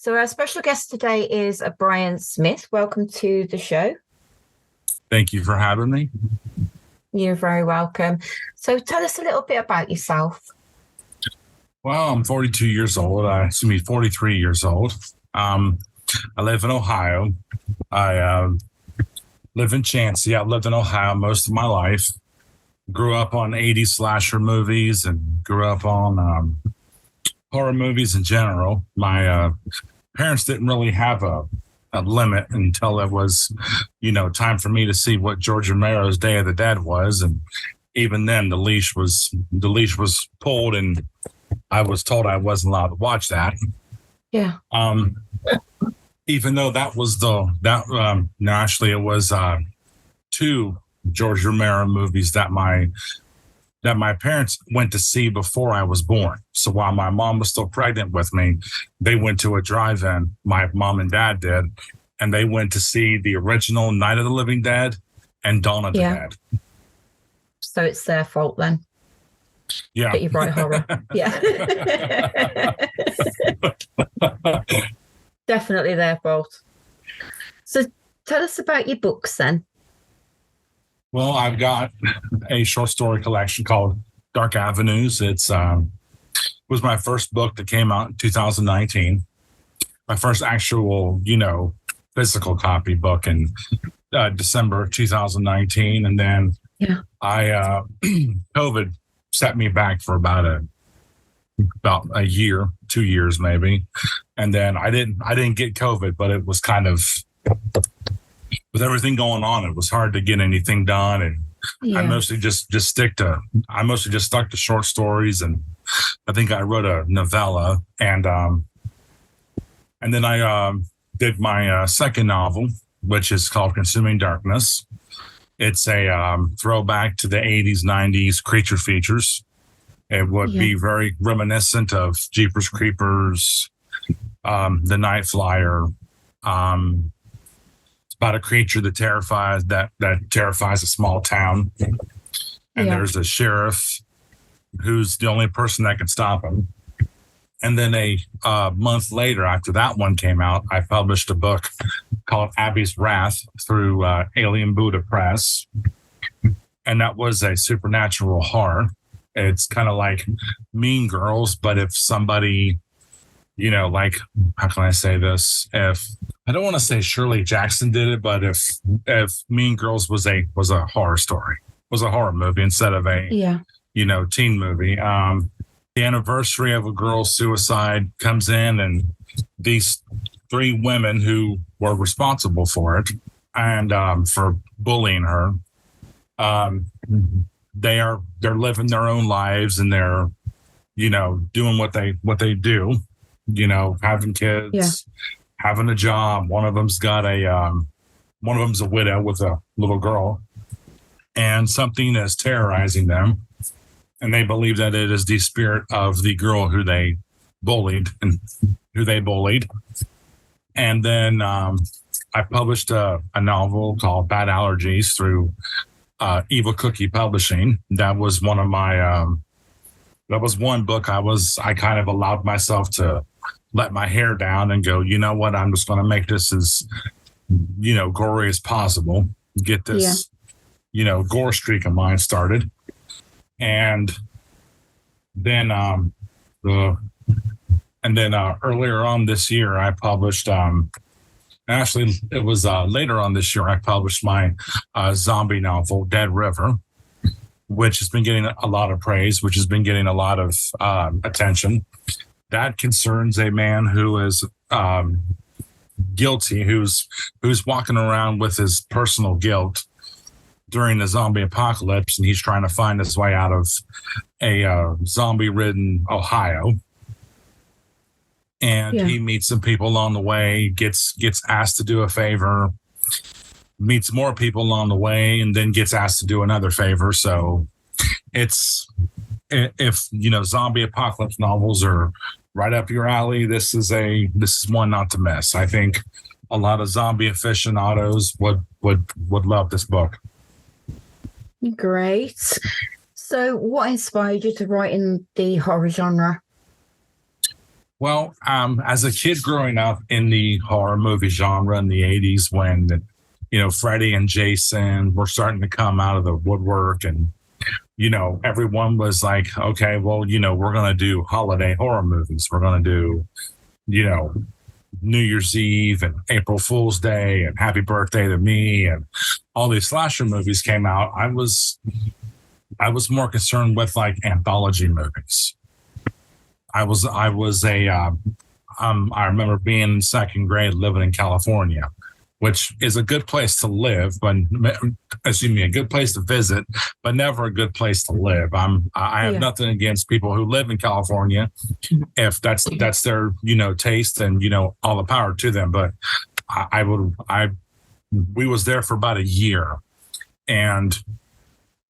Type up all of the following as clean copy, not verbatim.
So our special guest today is Brian Smith. Welcome to the show. Thank you for having me. You're very welcome. So tell us a little bit about yourself. Well, I'm 42 years old. 43 years old. I live in Ohio. I live in Chansey. I've lived in Ohio most of my life. Grew up on 80s slasher movies and grew up on horror movies in general. My parents didn't really have a limit until it was, time for me to see what George Romero's Day of the Dead was. And even then the leash was pulled and I was told I wasn't allowed to watch that. Yeah. Even though that was actually it was two George Romero movies that my parents went to see before I was born. So while my mom was still pregnant with me, they went to a drive-in. My mom and dad did, and they went to see the original Night of the Living Dead and Dawn of the Dead. So it's their fault then. Yeah. That you write horror. Yeah. Definitely their fault. So tell us about your books then. Well, I've got a short story collection called Dark Avenues. It's was my first book that came out in 2019. My first actual, physical copy book in December of 2019. And then I COVID set me back for about a year, 2 years maybe. And then I didn't get COVID, but it was kind of, with everything going on, it was hard to get anything done. And I mostly just stuck to short stories. And I think I wrote a novella and then I did my second novel, which is called Consuming Darkness. It's a throwback to the 80s, 90s creature features. It would be very reminiscent of Jeepers Creepers, The Night Flyer. It's about a creature that terrifies a small town. And there's a sheriff who's the only person that can stop him. And then a month later, after that one came out, I published a book called Abby's Wrath through Alien Buddha Press. And that was a supernatural horror. It's kind of like Mean Girls, but if somebody, how can I say this? If I don't want to say Shirley Jackson did it, but if Mean Girls was a horror story, was a horror movie instead of a teen movie. The anniversary of a girl's suicide comes in, and these three women who were responsible for it and for bullying her, they're living their own lives and they're doing what they do, having kids, having a job. One of them's a widow with a little girl, and something is terrorizing them. And they believe that it is the spirit of the girl who they bullied. And then I published a novel called Bad Allergies through Evil Cookie Publishing. That was one of my, that was one book I kind of allowed myself to let my hair down and go, you know what, I'm just going to make this as, gory as possible. Get this, gore streak of mine started. And then, earlier on this year, I published. Actually, it was later on this year I published my zombie novel, Dead River, which has been getting a lot of praise, which has been getting a lot of attention. That concerns a man who is guilty, who's walking around with his personal guilt during the zombie apocalypse, and he's trying to find his way out of a zombie-ridden Ohio. And he meets some people along the way, gets asked to do a favor, meets more people along the way, and then gets asked to do another favor. So it's, if zombie apocalypse novels are right up your alley, this is one not to miss. I think a lot of zombie aficionados would love this book. Great. So what inspired you to write in the horror genre? Well, as a kid growing up in the horror movie genre in the 80s, when, Freddy and Jason were starting to come out of the woodwork, and, everyone was like, okay, well, we're going to do holiday horror movies. We're going to do, New Year's Eve and April Fool's Day and Happy Birthday to Me, and all these slasher movies came out. I was more concerned with like anthology movies. I remember being in second grade living in California, which is a good place to live, but a good place to visit, but never a good place to live. I have nothing against people who live in California. If that's their, taste, and, all the power to them. But we was there for about a year, and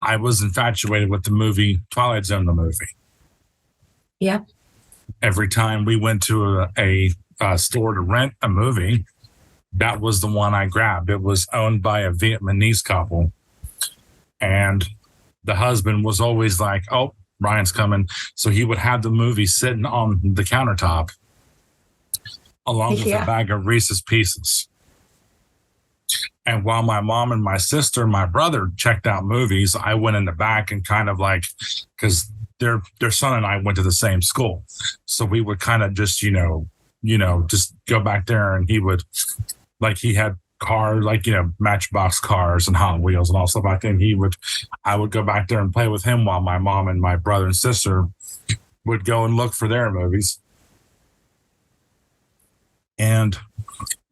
I was infatuated with the movie Twilight Zone, the movie. Yeah. Every time we went to a store to rent a movie, that was the one I grabbed. It was owned by a Vietnamese couple. And the husband was always like, oh, Ryan's coming. So he would have the movie sitting on the countertop along with a bag of Reese's Pieces. And while my mom and my sister, my brother checked out movies, I went in the back and kind of like, because their son and I went to the same school. So we would kind of just, just go back there, and he would, like, he had cars, like, Matchbox cars and Hot Wheels and all stuff like that. And I would go back there and play with him while my mom and my brother and sister would go and look for their movies. And,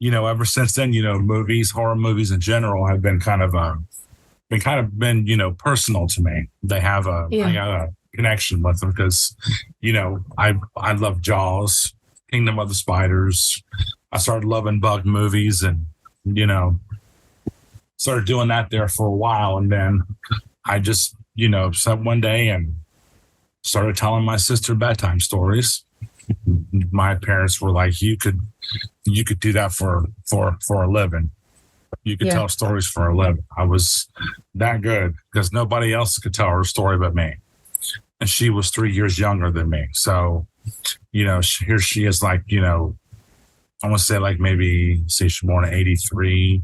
ever since then, horror movies in general have been kind of personal to me. They have I got a connection with them because, I love Jaws, Kingdom of the Spiders. I started loving bug movies, and, started doing that there for a while. And then I just, sat one day and started telling my sister bedtime stories. My parents were like, you could do that for a living. You could tell stories for a living. I was that good because nobody else could tell her story but me. And she was 3 years younger than me. So, here she is, like, I want to say, like, maybe, say she's born in 83.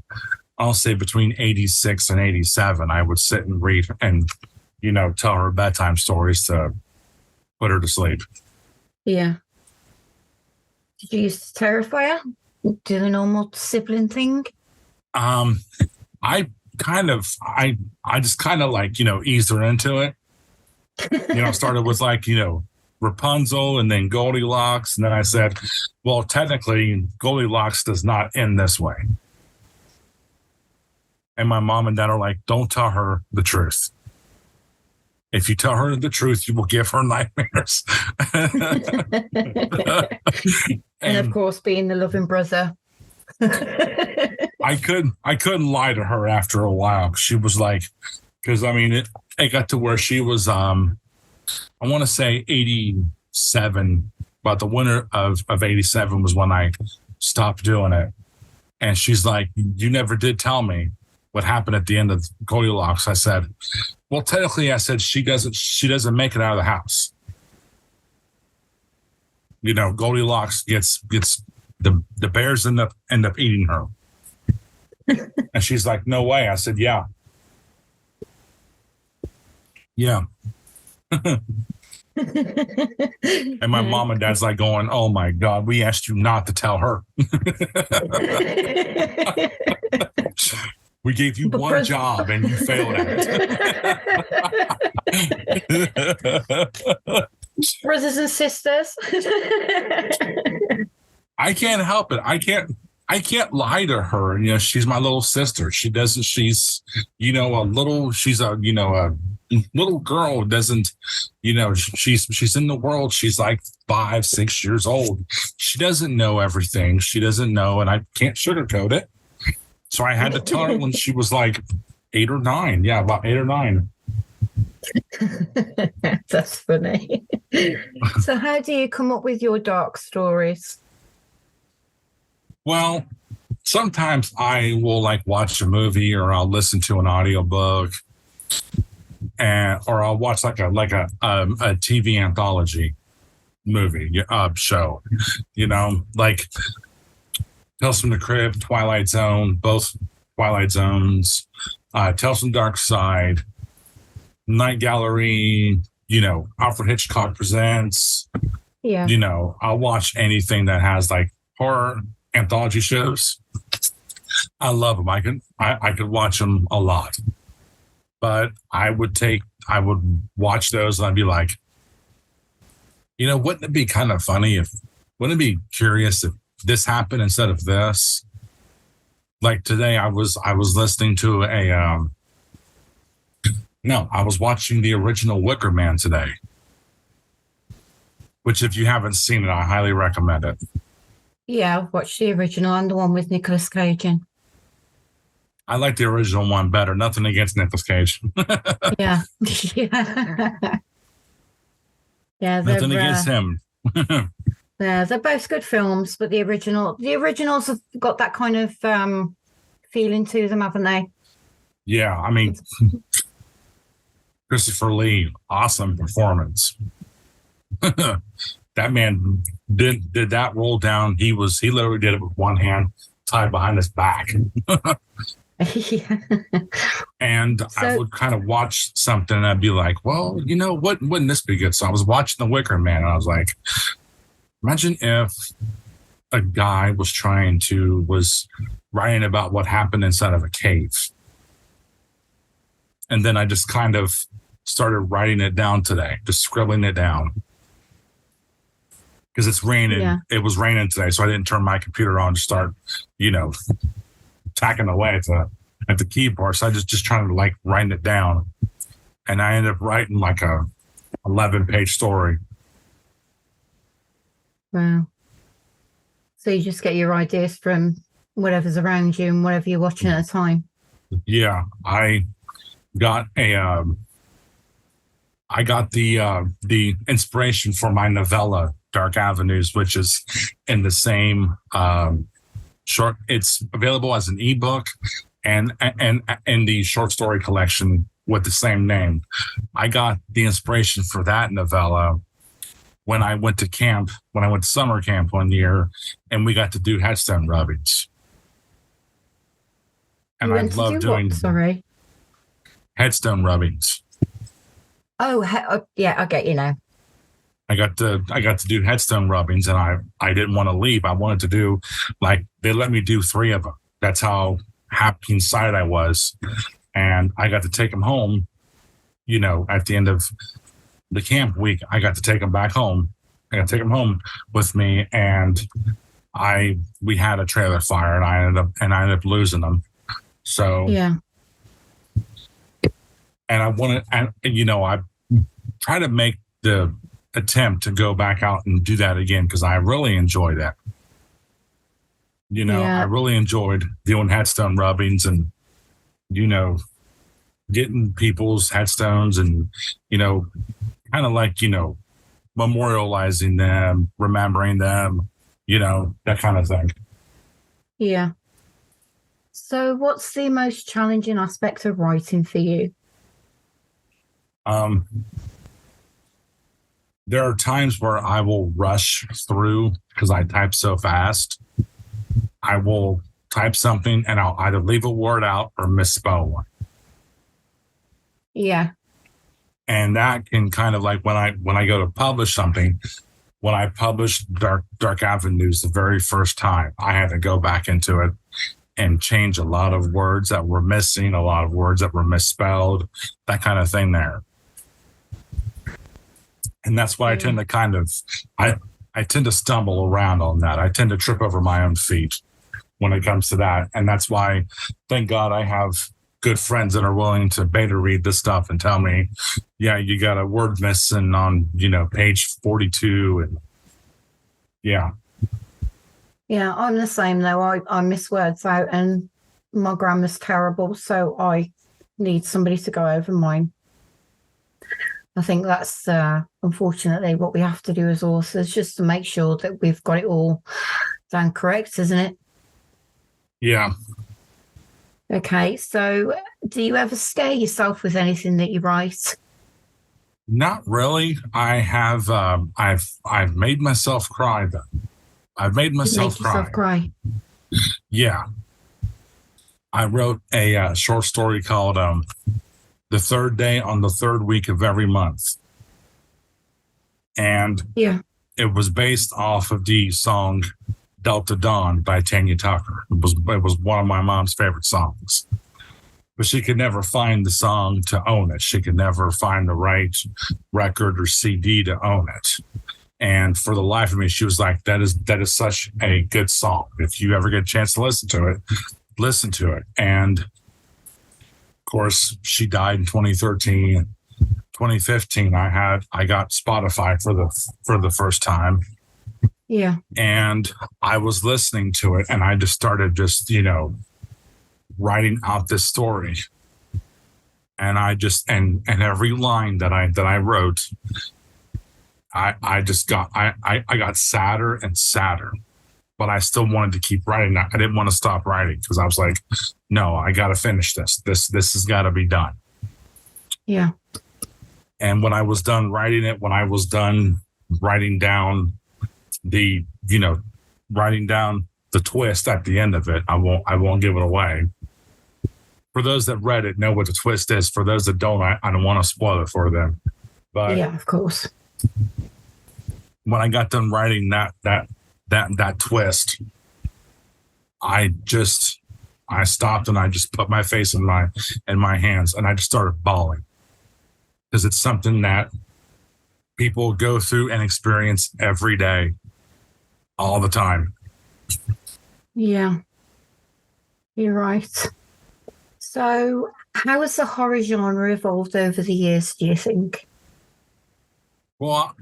I'll say between 86 and 87, I would sit and read and, tell her bedtime stories to put her to sleep. Yeah. Did you used to terrify her? Do the normal sibling thing? I just kind of like, eased her into it. Started with like, Rapunzel and then Goldilocks. And then I said, well, technically Goldilocks does not end this way. And my mom and dad are like, don't tell her the truth. If you tell her the truth, you will give her nightmares. and of course, being the loving brother. I couldn't lie to her after a while. She was like, because it got to where she was, I want to say 87, but the winter of 87 was when I stopped doing it. And she's like, you never did tell me what happened at the end of Goldilocks. I said, well, technically, I said she doesn't make it out of the house. Goldilocks gets the bears end up eating her. And she's like, no way. I said, yeah. And my mom and dad's like going, oh my God, we asked you not to tell her. We gave you one job and you failed at it. Brothers and sisters. I can't help it. I can't lie to her. She's my little sister. She's a little girl doesn't, she's in the world. She's like 5, 6 years old. She doesn't know everything. She doesn't know, and I can't sugarcoat it. So I had to tell her when she was like 8 or 9. Yeah, about 8 or 9. That's funny. So how do you come up with your dark stories? Well, sometimes I will like watch a movie, or I'll listen to an audiobook, or I'll watch like a TV anthology. show. Like Tales from the Crypt, Twilight Zone, both Twilight Zones, Tales from Dark Side, Night Gallery, Alfred Hitchcock Presents. Yeah. I'll watch anything that has like horror anthology shows. I love them. I could watch them a lot, but I would watch those and I'd be like, wouldn't it be kind of funny wouldn't it be curious if this happened instead of this? Like today I was listening to I was watching the original Wicker Man today, which if you haven't seen it, I highly recommend it. Yeah, I've watched the original and the one with Nicolas Cage in. I like the original one better. Nothing against Nicolas Cage. Yeah. Yeah, nothing against him. Yeah, they're both good films, but the originals have got that kind of feeling to them, haven't they? Yeah, I mean, Christopher Lee, awesome performance. That man did that roll down. He literally did it with one hand tied behind his back. Yeah. And I would kind of watch something and I'd be like, well, wouldn't this be good? So I was watching The Wicker Man and I was like, imagine if a guy was writing about what happened inside of a cave. And then I just kind of started writing it down today, just scribbling it down. Because it's raining. Yeah. It was raining today, so I didn't turn my computer on to start, tacking away at the keyboard. So I just trying to like write it down. And I ended up writing like a 11-page story. Wow. So you just get your ideas from whatever's around you and whatever you're watching at the time. Yeah. I got the inspiration for my novella Dark Avenues, which is in the same short. It's available as an ebook and in the short story collection with the same name. I got the inspiration for that novella when I went to summer camp one year, and we got to do headstone rubbings. And I love doing headstone rubbings. Oh, yeah, I get you now. I got to do headstone rubbings, and I didn't want to leave. I wanted to do, like, they let me do 3 of them. That's how happy inside I was. And I got to take them home, at the end of the camp week. I got to take them back home. I got to take them home with me, and we had a trailer fire, and I ended up losing them. So yeah. And I try to make the attempt to go back out and do that again, because I really enjoy that. I really enjoyed doing headstone rubbings and, getting people's headstones and, kind of like, memorializing them, remembering them, that kind of thing. Yeah. So what's the most challenging aspect of writing for you? There are times where I will rush through because I type so fast. I will type something and I'll either leave a word out or misspell one. Yeah. And that can kind of like when I go to publish something, when I published Dark Avenues the very first time, I had to go back into it and change a lot of words that were missing, a lot of words that were misspelled, that kind of thing there. And that's why I tend to I tend to stumble around on that. I tend to trip over my own feet when it comes to that. And that's why, thank God, I have good friends that are willing to beta read this stuff and tell me, yeah, you got a word missing on, page 42. And yeah. Yeah, I'm the same though. I miss words out and my grammar's terrible. So I need somebody to go over mine. I think that's unfortunately what we have to do as authors, just to make sure that we've got it all done correct, isn't it? Yeah. Okay, so do you ever scare yourself with anything that you write? Not really. I have. I've made myself cry though. I've made You myself make yourself cry. cry. Yeah, I wrote a short story called "The Third Day on the Third Week of Every Month," and Yeah. it was based off of the song "Delta Dawn" by Tanya Tucker. It was one of my mom's favorite songs, but she could never find the song to own it. She could never find the right record or CD to own it. And for the life of me, she was like, that is such a good song. If you ever get a chance to listen to it, listen to it. And of course, she died in 2013. 2015, I got Spotify for the first time. Yeah. And I was listening to it, and I just started writing out this story. And I just and every line that I wrote, I got sadder and sadder, but I still wanted to keep writing. I didn't want to stop writing because I was like, no, I got to finish this. This has got to be done. Yeah. And when I was done writing it, when I was done writing down writing down the twist at the end of it, I won't give it away. For those that read it, know what the twist is. For those that don't, I don't want to spoil it for them. But yeah, of course. When I got done writing that twist, I stopped and I just put my face in my hands and I just started bawling, because it's something that people go through and experience every day, all the time. Yeah, you're right. So, how has the horror genre evolved over the years, do you think? Well,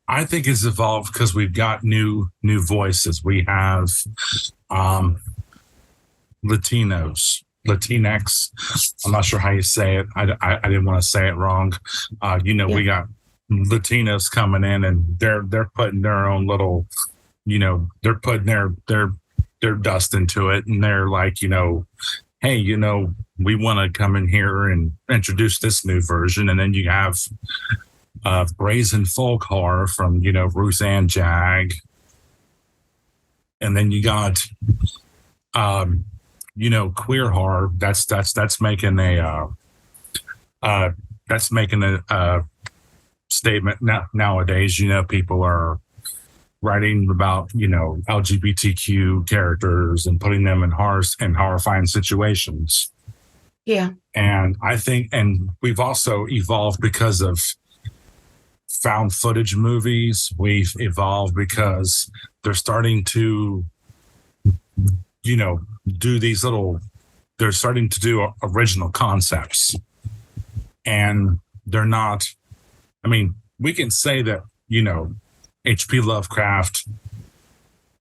I think it's evolved because we've got new voices. We have Latinos, Latinx. I'm not sure how you say it. I didn't want to say it wrong. We got Latinos coming in, and they're putting their own little, they're putting their dust into it, and they're like, hey, we want to come in here and introduce this new version. And then you have brazen folk horror from, Ruth Ann Jag. And then you got, queer horror. That's making a statement nowadays. People are writing about, LGBTQ characters and putting them in horrifying situations. Yeah. And I think, and we've also evolved because of found footage movies. We've evolved because they're starting to, do these they're starting to do original concepts. And they're not, we can say that, H.P. Lovecraft,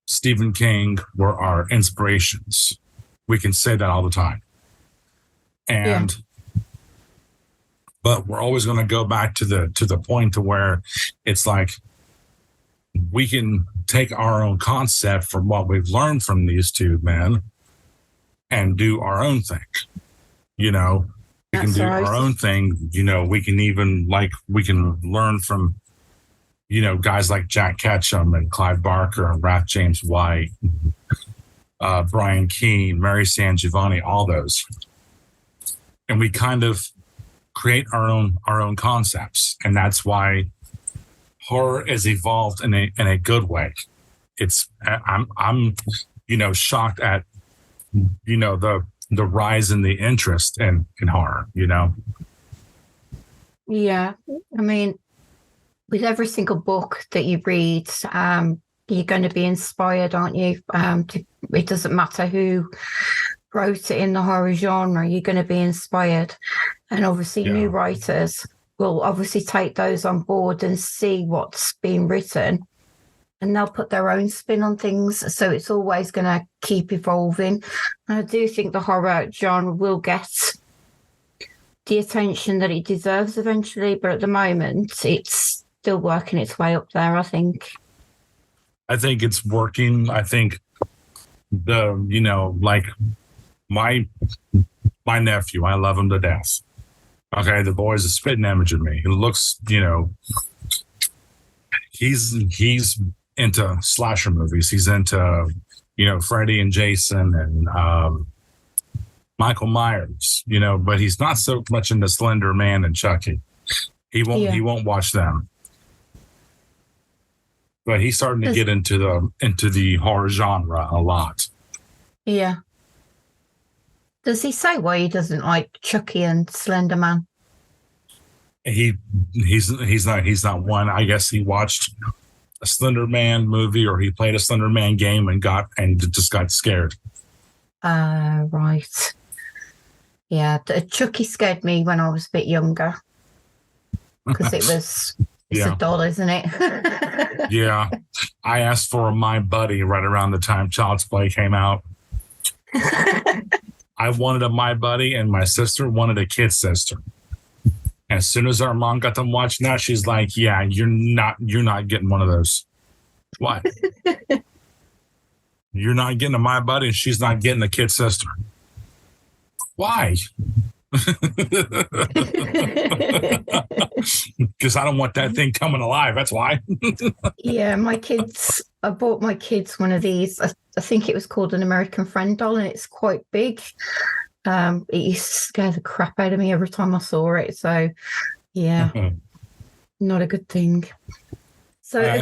Stephen King were our inspirations. We can say that all the time. And but we're always going to go back to the point to where it's like we can take our own concept from what we've learned from these two men and do our own thing. We can do our own thing. We can even we can learn from guys like Jack Ketchum and Clive Barker and Rath James White, Brian Keene, Mary San Giovanni, all those. And we kind of create our own concepts. And that's why horror has evolved in a good way. I'm shocked at, the rise in the interest in horror, Yeah. With every single book that you read, you're going to be inspired, aren't you? It doesn't matter who wrote it in the horror genre, you're going to be inspired. And obviously new writers will obviously take those on board and see what's being written, and they'll put their own spin on things. So it's always going to keep evolving. And I do think the horror genre will get the attention that it deserves eventually, but at the moment it's still working its way up there, I think. I think it's working. I think my nephew, I love him to death. Okay, the boy is a spitting image of me. He looks, he's into slasher movies. He's into, Freddy and Jason and Michael Myers, but he's not so much into Slender Man and Chucky. He won't watch them. But he's starting to get into the horror genre a lot. Yeah. Does he say why he doesn't like Chucky and Slender Man? He's not one. I guess he watched a Slender Man movie or he played a Slender Man game and just got scared. Right. Yeah, Chucky scared me when I was a bit younger because it's a doll, isn't it? Yeah. I asked for My Buddy right around the time Child's Play came out. I wanted a My Buddy and my sister wanted a kid sister. As soon as our mom got them watching that, she's like, "Yeah, you're not getting one of those." What? You're not getting a My Buddy and she's not getting a kid sister. Why? Because I don't want that thing coming alive. That's why. Yeah, I bought my kids one of these. I think it was called an American Friend doll, and it's quite big. It used to scare the crap out of me every time I saw it. So, yeah, not a good thing. So, I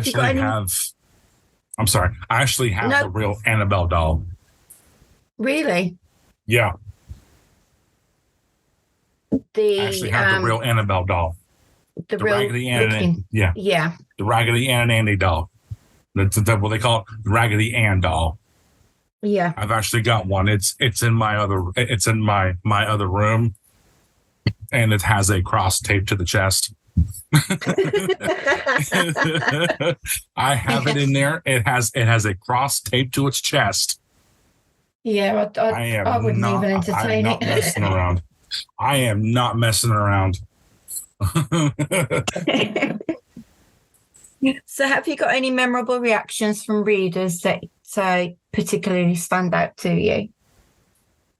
actually have the real Annabelle doll. Really? Yeah. I actually have the real Annabelle doll. The real Raggedy Ann and yeah. The Raggedy Ann and Andy doll. That's what they call it, the Raggedy Ann doll. Yeah. I've actually got one. It's in my other room, and it has a cross taped to the chest. I have it in there. It has a cross taped to its chest. Yeah, I wouldn't even entertain it. Messing around. I am not messing around. So have you got any memorable reactions from readers that particularly stand out to you?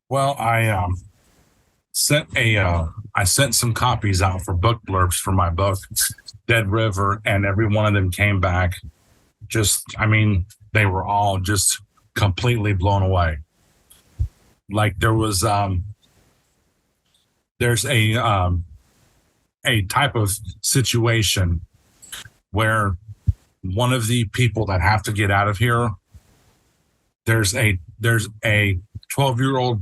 Well, I sent some copies out for book blurbs for my book, Dead River, and every one of them came back. They were all just completely blown away. Like there's a type of situation where one of the people that have to get out of here, there's a 12-year-old,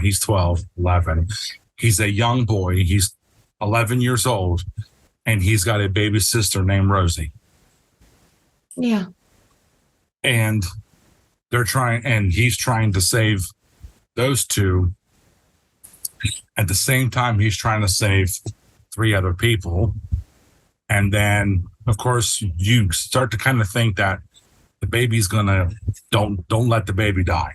he's 12, 11. He's a young boy. He's 11 years old, and he's got a baby sister named Rosie. Yeah. And he's trying to save those two. At the same time, he's trying to save 3 other people. And then, of course, you start to kind of think that the baby's gonna don't let the baby die.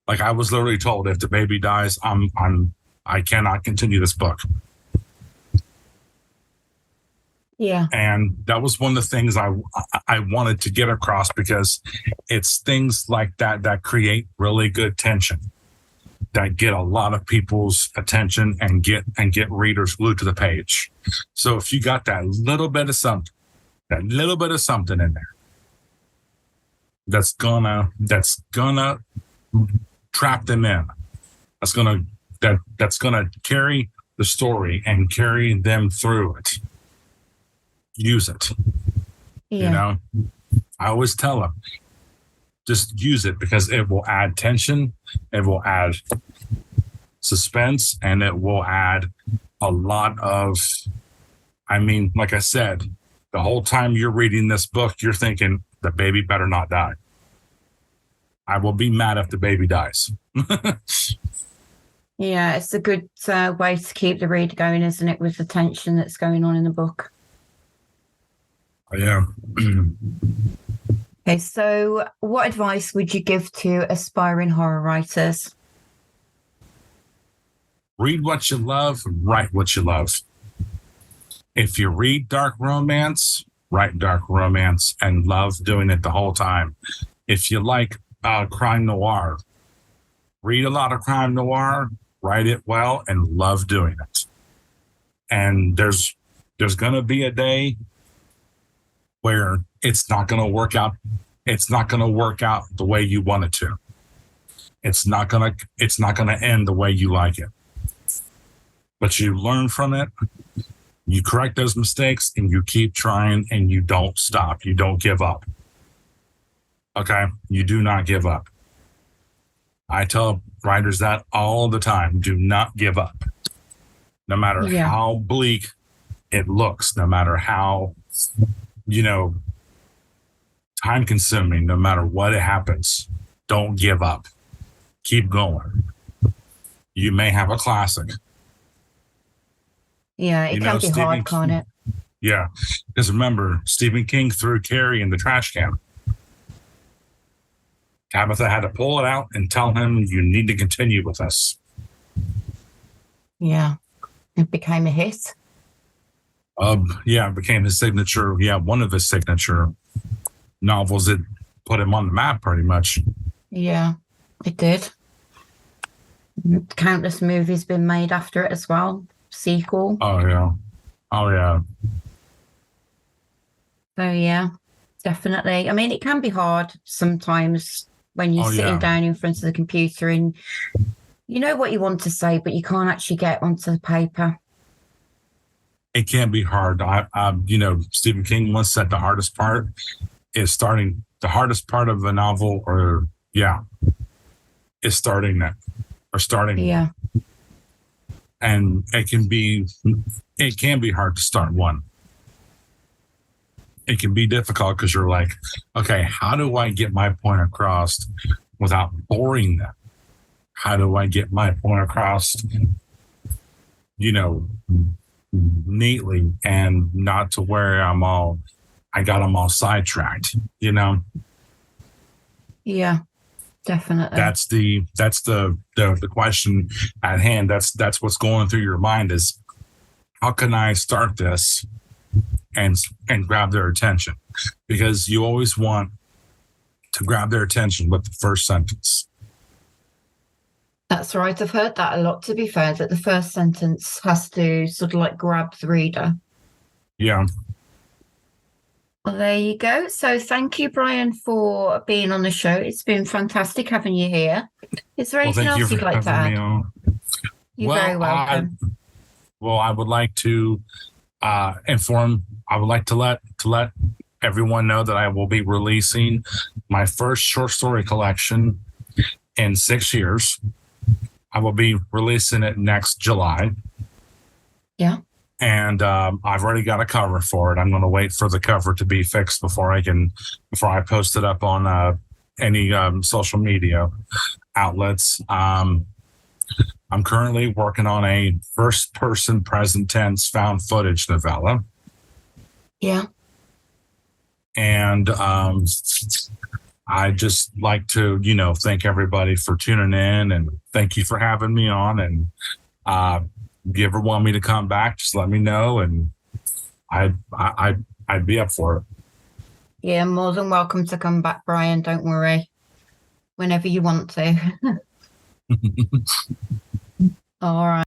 Like I was literally told, if the baby dies, I cannot continue this book. Yeah. And that was one of the things I wanted to get across, because it's things like that create really good tension, that get a lot of people's attention and get readers glued to the page. So if you got that little bit of something in there, that's gonna trap them in. That's gonna carry the story and carry them through it. Use it. Yeah. I always tell them, just use it, because it will add tension, it will add suspense, and it will add a lot of, like I said, the whole time you're reading this book, you're thinking the baby better not die. I will be mad if the baby dies. Yeah, it's a good way to keep the reader going, isn't it, with the tension that's going on in the book? Yeah. Okay, so what advice would you give to aspiring horror writers? Read what you love, write what you love. If you read dark romance, write dark romance and love doing it the whole time. If you like crime noir, read a lot of crime noir, write it well, and love doing it. And there's going to be a day where it's not going to work out. It's not going to work out the way you want it to. It's not going to end the way you like it. But you learn from it. You correct those mistakes and you keep trying and you don't stop. You don't give up. Okay? You do not give up. I tell writers that all the time. Do not give up. No matter how bleak it looks, no matter how, time consuming, no matter what happens, don't give up. Keep going. You may have a classic. Yeah, it can be hard, can't it? Yeah. Because remember, Stephen King threw Carrie in the trash can. Tabitha had to pull it out and tell him, you need to continue with this. Yeah. It became a hit. It became his signature. Yeah, one of his signature novels that put him on the map pretty much. Yeah, it did. Countless movies been made after it as well. Sequel. Oh, yeah. So, yeah, definitely. I mean, it can be hard sometimes when you're sitting down in front of the computer and you know what you want to say, but you can't actually get onto the paper. It can be hard. Stephen King once said the hardest part is starting. The hardest part of a novel, is starting that or starting. Yeah. And it can be hard to start one. It can be difficult because you're like, okay, how do I get my point across without boring them? How do I get my point across, neatly and not to where I got them all sidetracked, Yeah, definitely. That's the question at hand. That's what's going through your mind is, how can I start this and grab their attention? Because you always want to grab their attention with the first sentence. That's right. I've heard that a lot, to be fair, that the first sentence has to sort of like grab the reader. Yeah. Well, there you go. So thank you, Brian, for being on the show. It's been fantastic having you here. Is there anything else you'd like to add? You're very welcome. I would like to inform. I would like to let everyone know that I will be releasing my first short story collection in 6 years. I will be releasing it next July. Yeah. And I've already got a cover for it. I'm going to wait for the cover to be fixed before I post it up on any social media outlets. I'm currently working on a first person present tense found footage novella. Yeah. And I just like to, thank everybody for tuning in and thank you for having me on. And if you ever want me to come back, just let me know and I'd be up for it. Yeah, more than welcome to come back, Brian. Don't worry. Whenever you want to. All right.